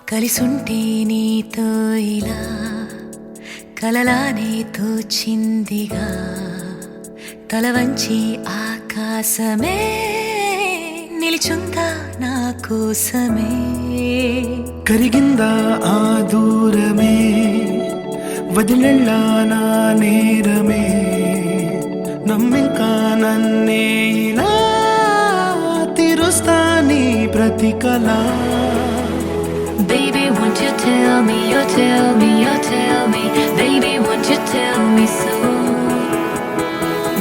కలిసుంటే నీతో ఇలా కలలానే తోచిందిగా తల వంచి ఆకాశమే నిలిచుందా నా కోసమే కరిగిందా ఆ దూరమే వదిలెళ్ళా నా నేరమే నమ్మింకా నన్నే ఇలా తీరుస్తా నీ ప్రతి కళ Baby, won't you tell me, you tell me, you tell me Baby, won't you tell me so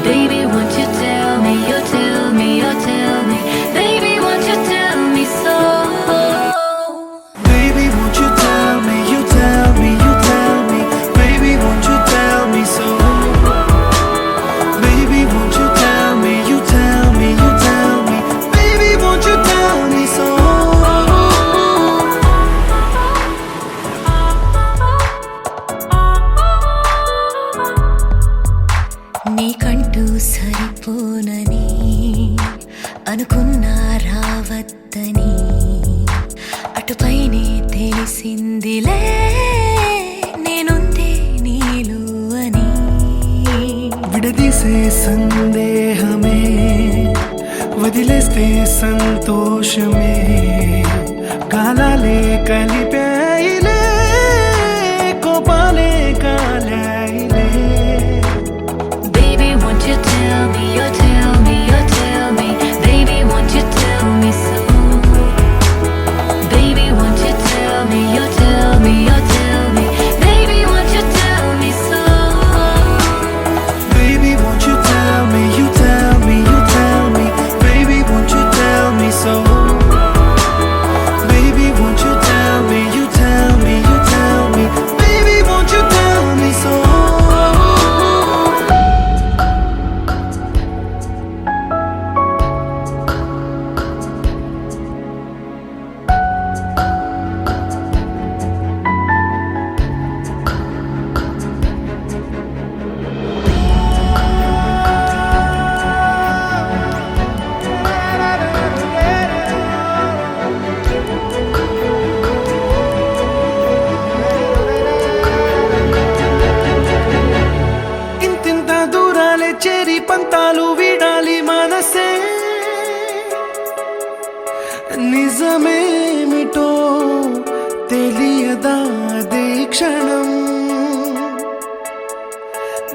Baby, won't you tell me, you tell me, you tell me Baby, won't you tell me so Baby, won't you tell me, you tell me, you tell me Baby, won't you tell me so Baby, won't you tell me, you tell me, you tell me Baby, won't you tell me so నీకంటూ సరిపోనని అనుకున్నా రావద్దని అటుపైనే తెలిసిందిలే నేనుందే నీలో అని విడదీసే సందేహమే వదిలేస్తే సంతోషమే కాలాలే కలిపాయిలే కోపాలే కాలాయిలే Baby, won't you tell me, you tell me, you tell me Baby, won't you tell me so Baby, won't you tell me, you tell me, you tell me Baby, won't you tell me so Baby, won't you tell me, you tell me, you tell me Baby, won't you tell me so Baby, won't you tell me, you tell me, you tell me Baby, won't you tell me so ఇంతింత దూరాలే చేరి పంతాలు వీడాలి మనసే నిజమేమిటో తెలియదా అదే క్షణం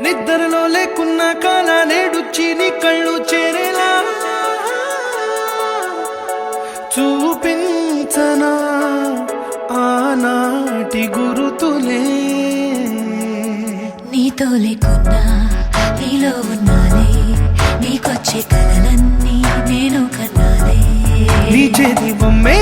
నిద్రలో లేకున్న కాల నేడుచ్చి నీ కళ్ళు చేరేలా చూపించనా ఆనాటి గురుతులే నీతో లేకున్నా నీలో ఉన్నాలే నీకొచ్చే కలలన్నీ నేను కన్నాలే నీ చేతి బొమ్మే